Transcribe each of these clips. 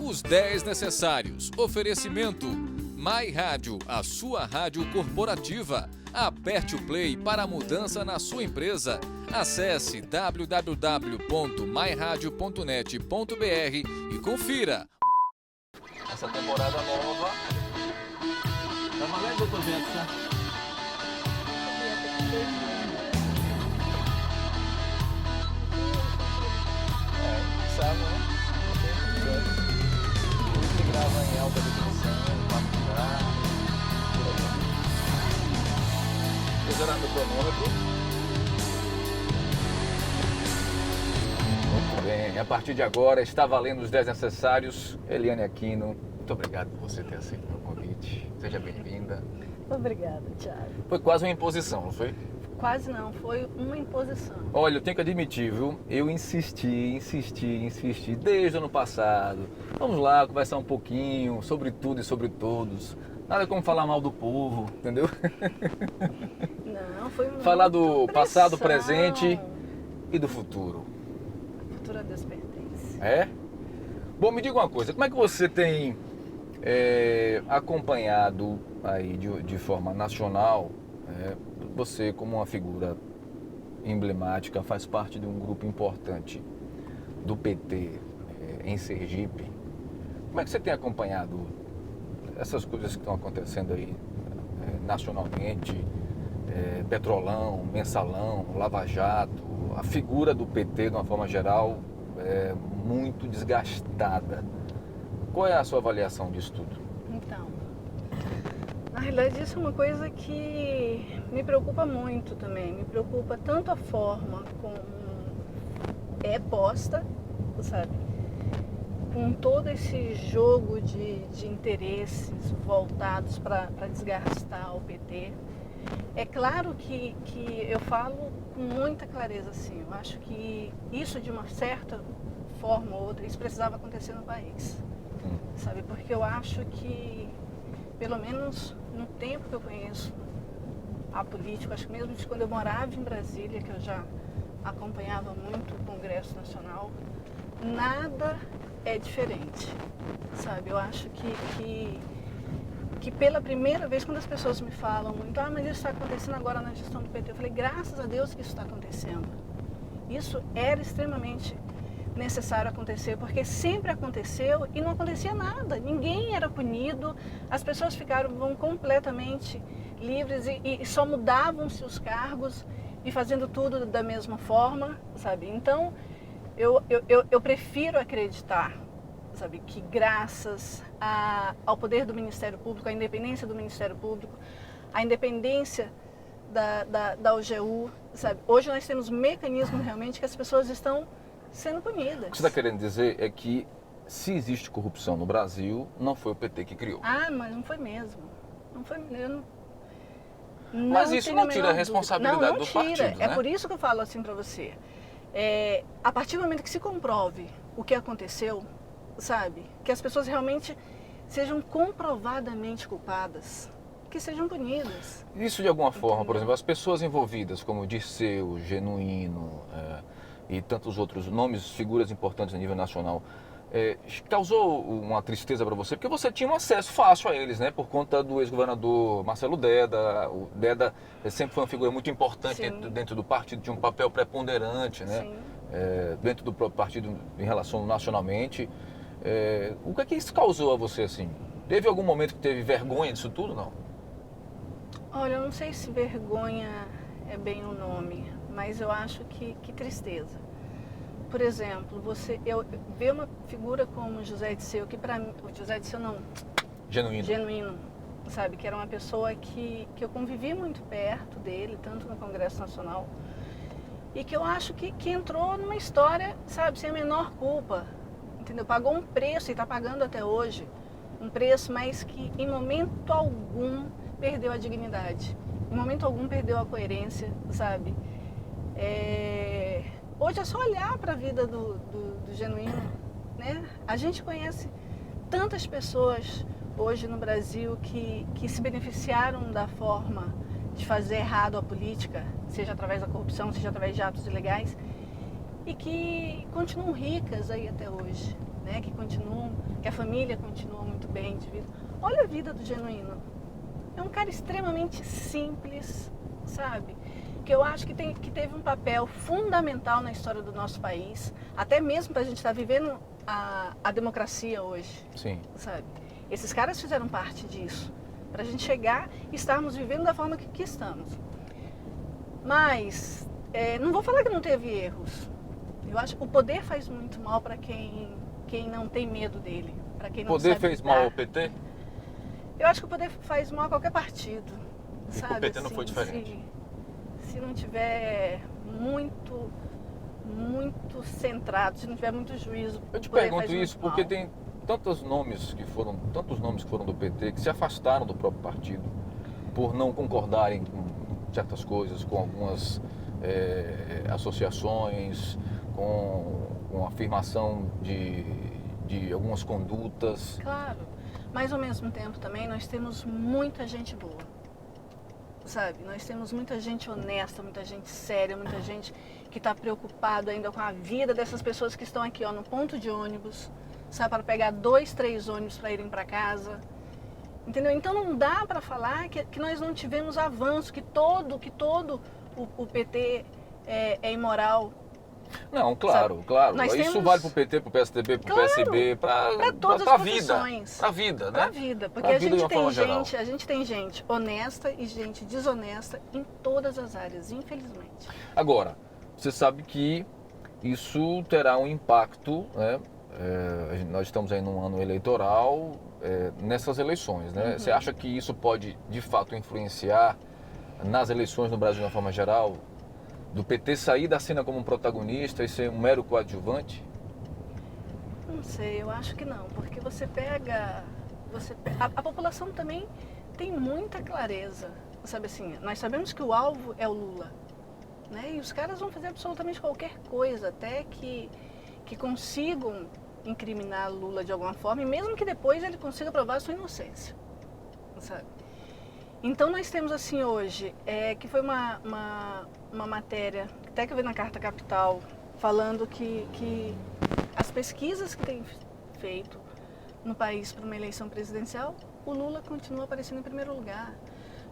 Os 10 necessários. Oferecimento My Rádio, a sua rádio corporativa. Aperte o play para a mudança na sua empresa. Acesse www.myradio.net.br e confira. Essa temporada nova. Tá valendo, doutor Jefferson? Sabe, né? Você grava em alta definição, quarto lugar, por aí. Zerando o cronômetro. Muito bem, a partir de agora está valendo os 10 necessários. Eliane Aquino, muito obrigado por você ter aceito o meu convite. Seja bem-vinda. Obrigada, Thiago. Foi quase uma imposição, não foi? Quase não, foi uma imposição. Olha, eu tenho que admitir, viu? Eu insisti desde o ano passado. Vamos lá conversar um pouquinho sobre tudo e sobre todos. Nada como falar mal do povo, entendeu? Não, foi falar do pressão. Passado, presente e do futuro. O futuro a Deus pertence. É? Bom, me diga uma coisa, como é que você tem acompanhado aí de forma nacional, você como uma figura emblemática, faz parte de um grupo importante do PT em Sergipe. Como é que você tem acompanhado essas coisas que estão acontecendo aí nacionalmente? Petrolão, Mensalão, Lava Jato, a figura do PT de uma forma geral é muito desgastada. Qual é a sua avaliação disso tudo? Então, na realidade isso é uma coisa que me preocupa muito também. Me preocupa tanto a forma como é posta, sabe? Com todo esse jogo de interesses voltados para desgastar o PT. É claro que eu falo com muita clareza assim. Eu acho que isso de uma certa forma ou outra, isso precisava acontecer no país. Sabe? Porque eu acho que, pelo menos no tempo que eu conheço a política, acho que mesmo de quando eu morava em Brasília, que eu já acompanhava muito o Congresso Nacional, nada é diferente, sabe? Eu acho que pela primeira vez, quando as pessoas me falam muito, mas isso está acontecendo agora na gestão do PT, eu falei, graças a Deus que isso está acontecendo. Isso era extremamente necessário acontecer, porque sempre aconteceu e não acontecia nada, ninguém era punido, as pessoas ficaram completamente livres e só mudavam-se os cargos e fazendo tudo da mesma forma, sabe? Então, eu prefiro acreditar, sabe, que graças ao poder do Ministério Público, à independência do Ministério Público, à independência da OGU, sabe? Hoje nós temos mecanismos realmente que as pessoas estão sendo punidas. O que você está querendo dizer é que se existe corrupção no Brasil, não foi o PT que criou. Mas não foi mesmo. Não foi mesmo. Mas isso não tira a responsabilidade do partido, né? É por isso que eu falo assim para você. A partir do momento que se comprove o que aconteceu, sabe? Que as pessoas realmente sejam comprovadamente culpadas, que sejam punidas. Isso de alguma forma, por exemplo, as pessoas envolvidas, como Dirceu, Genuíno e tantos outros nomes, figuras importantes a nível nacional, causou uma tristeza para você? Porque você tinha um acesso fácil a eles, né? Por conta do ex-governador Marcelo Deda. O Deda sempre foi uma figura muito importante dentro do partido, tinha um papel preponderante, né? Dentro do próprio partido em relação nacionalmente. O que é que isso causou a você, assim? Teve algum momento que teve vergonha disso tudo, não? Olha, eu não sei se vergonha é bem o nome, mas eu acho que tristeza. Por exemplo, eu ver uma figura como José Dirceu, que para mim, José Dirceu não, Genuíno, sabe, que era uma pessoa que eu convivi muito perto dele, tanto no Congresso Nacional, e que eu acho que entrou numa história, sabe, sem a menor culpa, entendeu? Pagou um preço e está pagando até hoje, um preço, mas que em momento algum perdeu a dignidade, em momento algum perdeu a coerência, sabe? Hoje é só olhar para a vida do Genuíno, né? A gente conhece tantas pessoas hoje no Brasil que se beneficiaram da forma de fazer errado a política, seja através da corrupção, seja através de atos ilegais, e que continuam ricas aí até hoje, né, que a família continua muito bem de vida. Olha a vida do Genuíno. É um cara extremamente simples, sabe? Que eu acho que teve um papel fundamental na história do nosso país, até mesmo para a gente estar vivendo a democracia hoje. Sim. Sabe? Esses caras fizeram parte disso, para a gente chegar e estarmos vivendo da forma que estamos. Mas, não vou falar que não teve erros. Eu acho que o poder faz muito mal para quem não tem medo dele, para quem não O poder sabe fez lidar. mal ao PT? Eu acho que o poder faz mal a qualquer partido, E sabe? o PT não foi diferente? Se não tiver muito centrado, se não tiver muito juízo, Eu te o poder pergunto faz isso muito porque mal. tem tantos nomes que foram do PT que se afastaram do próprio partido por não concordarem com certas coisas, com algumas associações, com a afirmação de algumas condutas. Claro, mas ao mesmo tempo também nós temos muita gente boa, sabe? Nós temos muita gente honesta, muita gente séria, muita gente que está preocupado ainda com a vida dessas pessoas que estão aqui, ó, no ponto de ônibus, sabe? Para pegar 2, 3 ônibus para irem para casa, entendeu? Então não dá para falar que nós não tivemos avanço, que todo o PT é imoral. Não, claro. Nós Isso temos- vale para o PT, para o PSDB, para o Claro, PSB, para todas para a as vida. profissões. Para a vida, né? Para a vida, porque Pra a vida de gente uma tem forma geral. gente, a gente tem gente honesta e gente desonesta em todas as áreas, infelizmente. Agora, você sabe que isso terá um impacto, né? Nós estamos aí num ano eleitoral, nessas eleições, né? Você acha que isso pode, de fato, influenciar nas eleições no Brasil de uma forma geral? Do PT sair da cena como um protagonista e ser um mero coadjuvante? Não sei, eu acho que não, porque você pega, a população também tem muita clareza, sabe assim, nós sabemos que o alvo é o Lula, né? E os caras vão fazer absolutamente qualquer coisa, até que consigam incriminar Lula de alguma forma, e mesmo que depois ele consiga provar a sua inocência, sabe? Então nós temos assim hoje, que foi uma matéria, até que eu vi na Carta Capital, falando que as pesquisas que têm feito no país para uma eleição presidencial, o Lula continua aparecendo em primeiro lugar.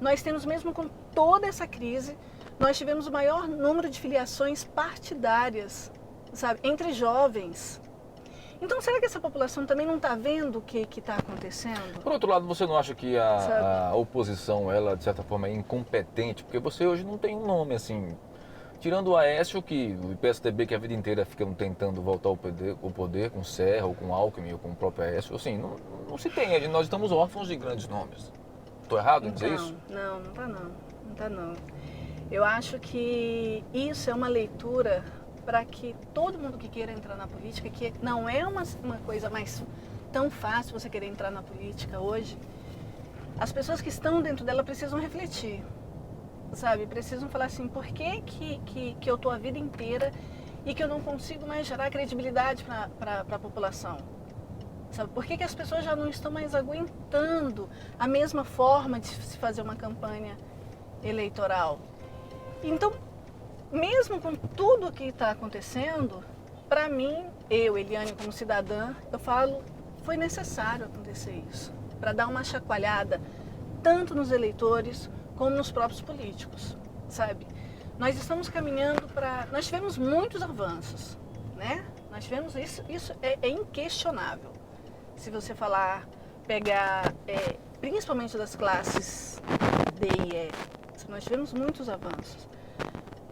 Nós temos, mesmo com toda essa crise, nós tivemos o maior número de filiações partidárias, sabe, entre jovens. Então, será que essa população também não está vendo o que está acontecendo? Por outro lado, você não acha que a oposição, ela, de certa forma, é incompetente? Porque você hoje não tem um nome, assim... Tirando o Aécio, que o PSDB, que a vida inteira fica tentando voltar ao poder com Serra, ou com Alckmin, ou com o próprio Aécio, assim, não se tem. Nós estamos órfãos de grandes nomes. Estou errado em dizer isso? Não está não. Não está não. Eu acho que isso é uma leitura para que todo mundo que queira entrar na política, que não é uma coisa mais tão fácil você querer entrar na política hoje, as pessoas que estão dentro dela precisam refletir, sabe? Precisam falar assim, por que eu estou a vida inteira e que eu não consigo mais gerar credibilidade para a população? Sabe? Por que as pessoas já não estão mais aguentando a mesma forma de se fazer uma campanha eleitoral? Então, mesmo com tudo que está acontecendo, para mim, Eliane, como cidadã, eu falo, foi necessário acontecer isso, para dar uma chacoalhada, tanto nos eleitores, como nos próprios políticos, sabe? Nós estamos caminhando para... Nós tivemos muitos avanços, né? Nós tivemos isso é inquestionável. Se você pegar, principalmente das classes D e E, nós tivemos muitos avanços.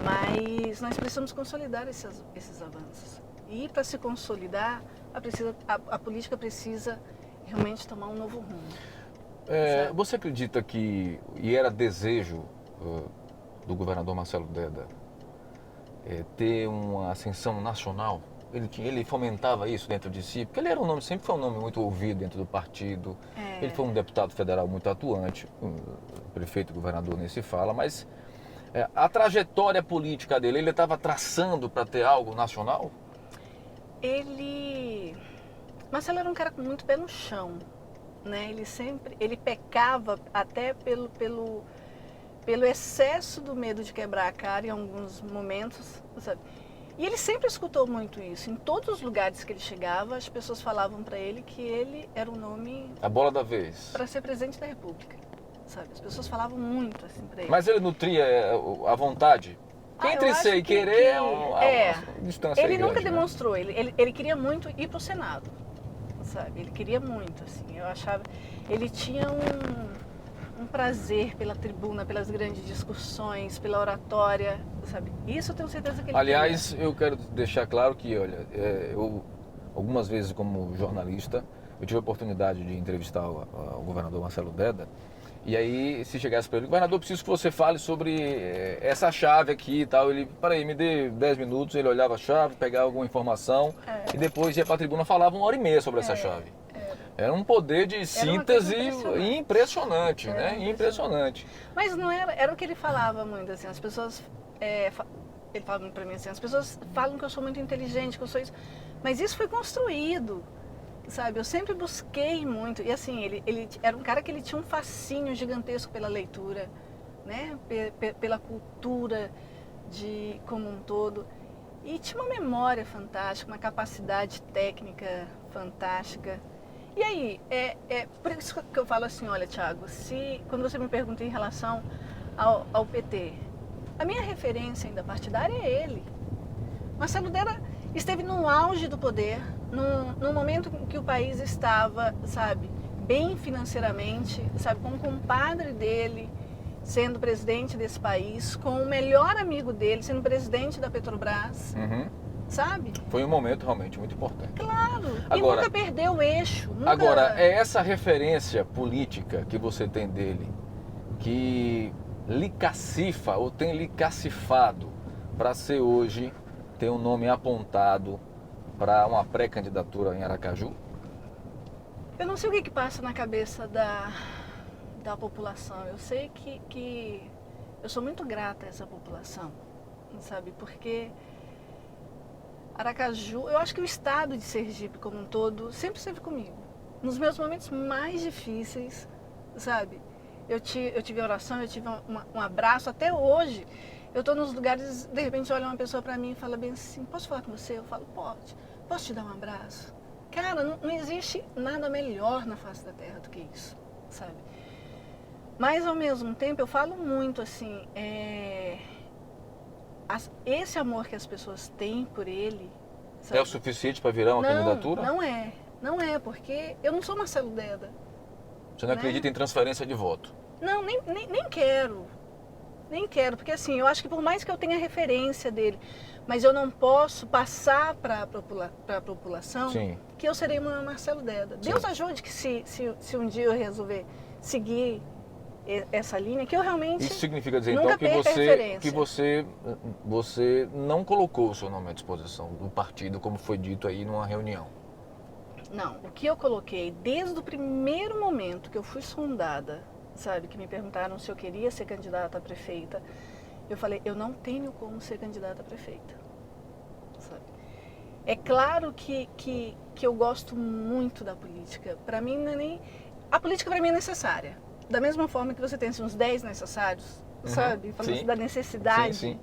Mas nós precisamos consolidar esses avanços. E para se consolidar, a política precisa realmente tomar um novo rumo. Você acredita que, e era desejo do governador Marcelo Deda, ter uma ascensão nacional? Ele fomentava isso dentro de si, porque ele era sempre foi um nome muito ouvido dentro do partido. Ele foi um deputado federal muito atuante, prefeito e governador nem se fala, mas a trajetória política dele, ele estava traçando para ter algo nacional? Marcelo era um cara com muito pé no chão, né? Ele pecava até pelo excesso do medo de quebrar a cara em alguns momentos, sabe? E ele sempre escutou muito isso. Em todos os lugares que ele chegava, as pessoas falavam para ele que ele era o nome A bola da vez. para ser presidente da República, sabe? As pessoas falavam muito assim para ele. Mas ele nutria a vontade? Porque entre eu ser acho e que- querer que- é uma distância Ele grande, nunca né? demonstrou, ele queria muito ir para o Senado, sabe? Ele queria muito, assim, eu achava... Ele tinha um prazer pela tribuna, pelas grandes discussões, pela oratória, sabe? Isso eu tenho certeza que ele Aliás, eu quero deixar claro que, olha, eu algumas vezes como jornalista, eu tive a oportunidade de entrevistar o governador Marcelo Deda, e aí se chegasse para ele, governador, preciso que você fale sobre essa chave aqui e tal, ele, peraí, me dê 10 minutos, ele olhava a chave, pegava alguma informação e depois ia para a tribuna, falava 1h30 sobre essa chave. Era um poder de síntese impressionante, né? Impressionante. Mas não era o que ele falava muito, assim, as pessoas... ele falava muito pra mim assim, as pessoas falam que eu sou muito inteligente, que eu sou isso, mas isso foi construído, sabe? Eu sempre busquei muito, e assim, ele era um cara que ele tinha um fascínio gigantesco pela leitura, né? Pela cultura como um todo, e tinha uma memória fantástica, uma capacidade técnica fantástica. E aí, por isso que eu falo assim, olha, Thiago, quando você me pergunta em relação ao PT, a minha referência ainda partidária é ele. Marcelo Deda esteve no auge do poder, num momento em que o país estava, sabe, bem financeiramente, sabe, com um compadre dele sendo presidente desse país, com o melhor amigo dele sendo presidente da Petrobras, sabe? Foi um momento realmente muito importante. Claro, Agora, e nunca perdeu o eixo. Nunca... Agora, é essa referência política que você tem dele, que lhe cacifa ou tem lhe cacifado para ser hoje, ter um nome apontado para uma pré-candidatura em Aracaju? Eu não sei o que passa na cabeça da população. Eu sei que eu sou muito grata a essa população, sabe? Porque Aracaju, eu acho que o estado de Sergipe como um todo sempre esteve comigo. Nos meus momentos mais difíceis, sabe? Eu tive oração, eu tive um abraço. Até hoje, eu estou nos lugares, de repente olha uma pessoa para mim e fala bem assim, posso falar com você? Eu falo, pode. Posso te dar um abraço? Cara, não existe nada melhor na face da terra do que isso, sabe? Mas ao mesmo tempo eu falo muito assim, esse amor que as pessoas têm por ele, sabe? É o suficiente para virar uma candidatura? Não é, porque eu não sou Marcelo Deda. Você não acredita em transferência de voto? Não, nem quero. Nem quero, porque assim, eu acho que por mais que eu tenha referência dele, mas eu não posso passar para a população que eu serei uma Marcelo Deda. Deus ajude que se um dia eu resolver seguir essa linha, que eu realmente Isso significa dizer nunca então que você não colocou o seu nome à disposição do partido, como foi dito aí numa reunião? Não, o que eu coloquei desde o primeiro momento que eu fui sondada, sabe, que me perguntaram se eu queria ser candidata a prefeita, eu falei, eu não tenho como ser candidata a prefeita, sabe? É claro que eu gosto muito da política. Para mim, a política para mim é necessária. Da mesma forma que você tem assim, uns 10 necessários, sabe? Falando da necessidade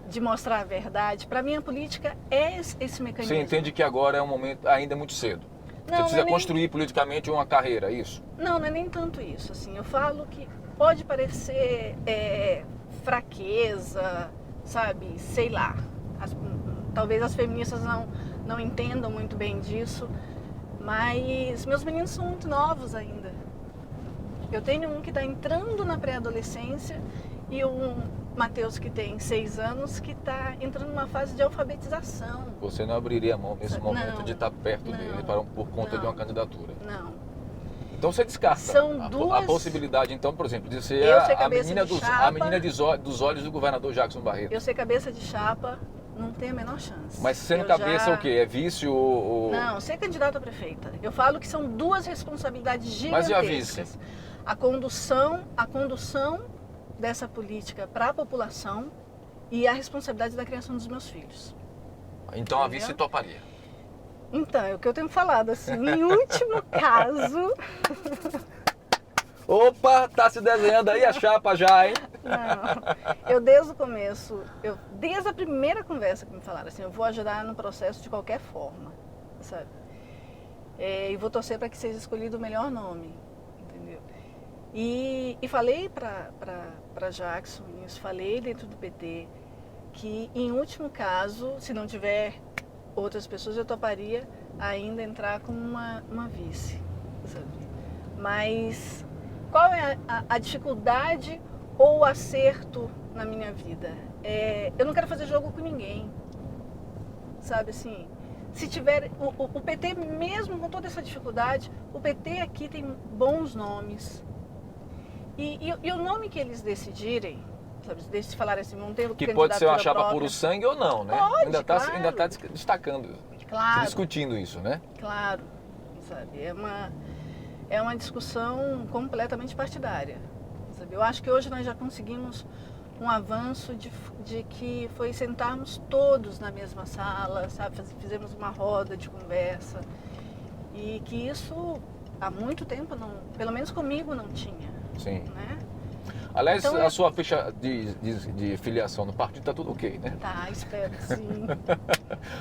de mostrar a verdade. Para mim, a política é esse mecanismo. Você entende que agora é um momento ainda muito cedo? Você precisa construir politicamente uma carreira, isso? Não é nem tanto isso. Assim, eu falo que pode parecer fraqueza, sabe? Sei lá. Talvez as feministas não entendam muito bem disso, mas meus meninos são muito novos ainda. Eu tenho um que está entrando na pré-adolescência e um Matheus que tem 6 anos que está entrando numa fase de alfabetização. Você não abriria a mão nesse momento de estar perto dele por conta de uma candidatura? Não. Então você descarta a possibilidade, então, por exemplo, de ser a menina dos olhos do governador Jackson Barreto. Eu ser cabeça de chapa, não tenho a menor chance. Mas sendo cabeça é o quê? É vício ou... Não, ser candidata a prefeita. Eu falo que são 2 responsabilidades gigantescas. Mas e a vice? A condução dessa política para a população e a responsabilidade da criação dos meus filhos. Então a vice toparia? Então, é o que eu tenho falado, assim, em último caso... Opa, tá se desenhando aí a chapa já, hein? Não, eu desde o começo, desde a primeira conversa que me falaram assim, eu vou ajudar no processo de qualquer forma, sabe? E vou torcer para que seja escolhido o melhor nome, entendeu? E falei para Jackson isso, falei dentro do PT, que em último caso, se não tiver outras pessoas, eu toparia ainda entrar como uma vice, sabe? Mas qual é a dificuldade ou o acerto na minha vida? Eu não quero fazer jogo com ninguém, sabe assim? Se tiver, o PT mesmo com toda essa dificuldade, o PT aqui tem bons nomes. E o nome que eles decidirem, sabe, se falarem assim, vão ter que pode ser uma chapa própria, puro sangue ou não, né? Pode, ainda claro. tá destacando, Claro. discutindo isso, né? Claro, sabe, é uma discussão completamente partidária, sabe? Eu acho que hoje nós já conseguimos um avanço de que foi sentarmos todos na mesma sala, sabe? Fizemos uma roda de conversa e que isso há muito tempo, não, pelo menos comigo, não tinha. Sim. Né? Aliás, então, a sua ficha de filiação no partido tá tudo ok, né? Tá, espero que sim.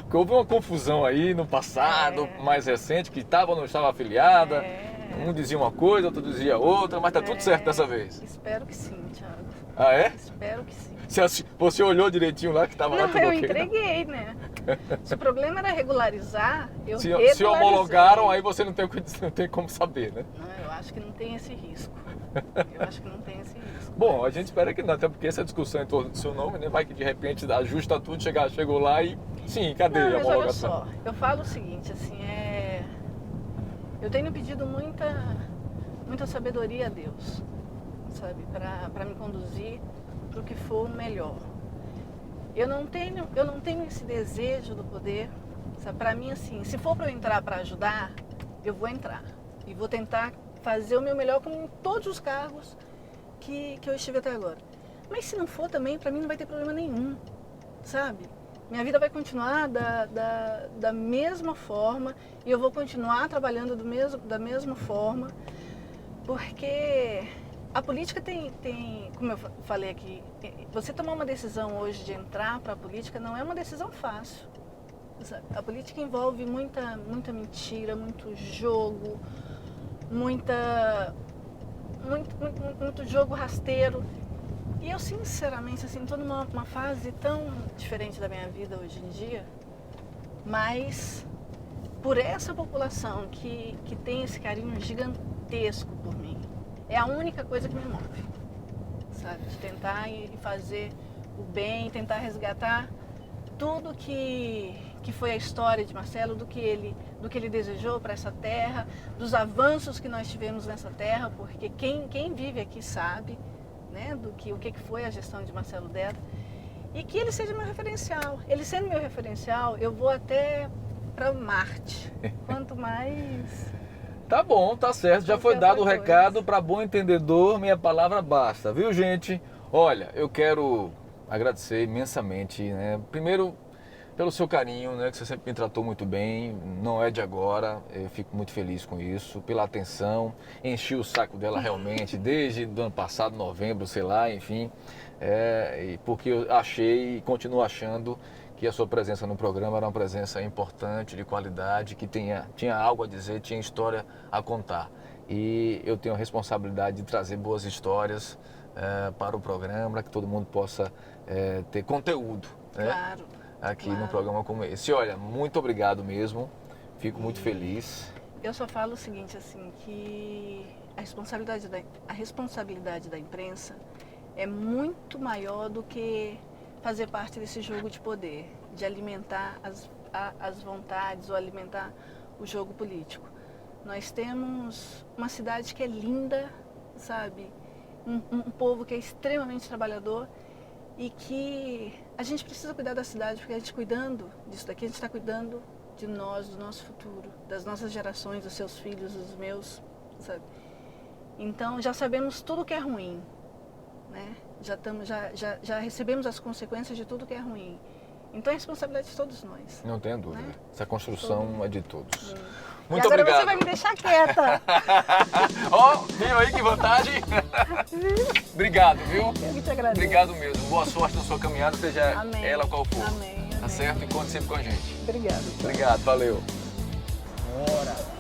Porque houve uma confusão aí no passado, mais recente, que estava ou não estava afiliada. Um dizia uma coisa, outro dizia outra, mas tá tudo certo dessa vez. Espero que sim, Thiago. Ah, é? Espero que sim. Você olhou direitinho lá que estava lá tudo ok? Não, eu entreguei, né? Se o problema era regularizar, eu se homologaram, aí você não tem como saber, né? Não, eu acho que não tem esse risco. Bom, a gente espera que não, até porque essa discussão em torno do seu nome, né? Vai que de repente ajusta tudo, chegou lá e sim, cadê a homologação? Olha só, eu falo o seguinte, assim, eu tenho pedido muita sabedoria a Deus, sabe, para me conduzir para o que for o melhor. Eu não tenho esse desejo do poder, sabe? Para mim, assim, se for para eu entrar para ajudar, eu vou entrar e vou tentar fazer o meu melhor com todos os cargos que eu estive até agora. Mas se não for também, para mim não vai ter problema nenhum, sabe? Minha vida vai continuar da mesma forma e eu vou continuar trabalhando da mesma forma, porque a política tem, como eu falei aqui, você tomar uma decisão hoje de entrar para a política não é uma decisão fácil. Sabe? A política envolve muita mentira, muito jogo, muito jogo rasteiro. E eu, sinceramente, assim, estou numa fase tão diferente da minha vida hoje em dia, mas por essa população que tem esse carinho gigantesco por mim, é a única coisa que me move, sabe? De tentar e fazer o bem, tentar resgatar tudo que foi a história de Marcelo, do que ele desejou para essa terra, dos avanços que nós tivemos nessa terra, porque quem vive aqui sabe, né, o que foi a gestão de Marcelo Deda, e que ele seja meu referencial. Ele sendo meu referencial, eu vou até para Marte. Quanto mais... Tá bom, tá certo. Já foi dado o recado. Para bom entendedor, minha palavra basta. Viu, gente? Olha, eu quero agradecer imensamente, né? Primeiro, pelo seu carinho, né, que você sempre me tratou muito bem, não é de agora, eu fico muito feliz com isso, pela atenção, enchi o saco dela realmente desde o ano passado, novembro, sei lá, enfim, porque eu achei e continuo achando que a sua presença no programa era uma presença importante, de qualidade, que tinha algo a dizer, tinha história a contar. E eu tenho a responsabilidade de trazer boas histórias para o programa, para que todo mundo possa ter conteúdo, né? Claro. Aqui num programa como esse. Olha, muito obrigado mesmo, fico muito feliz. Eu só falo o seguinte, assim, que a responsabilidade da imprensa é muito maior do que fazer parte desse jogo de poder, de alimentar as vontades ou alimentar o jogo político. Nós temos uma cidade que é linda, sabe? Um povo que é extremamente trabalhador e que a gente precisa cuidar da cidade, porque a gente cuidando disso daqui, a gente está cuidando de nós, do nosso futuro, das nossas gerações, dos seus filhos, dos meus, sabe? Então já sabemos tudo que é ruim, né? Já recebemos as consequências de tudo que é ruim. Então é responsabilidade de todos nós. Não tenha dúvida. Né? Essa construção é de todos. E Muito agora obrigado. você vai me deixar quieta. Ó, viu aí que vantagem? Obrigado, viu? Eu que te agradeço. Obrigado mesmo. Boa sorte na sua caminhada, seja Amém. ela qual for. Amém. Tá certo? E conte sempre com a gente. Obrigada. Obrigado, valeu. Bora!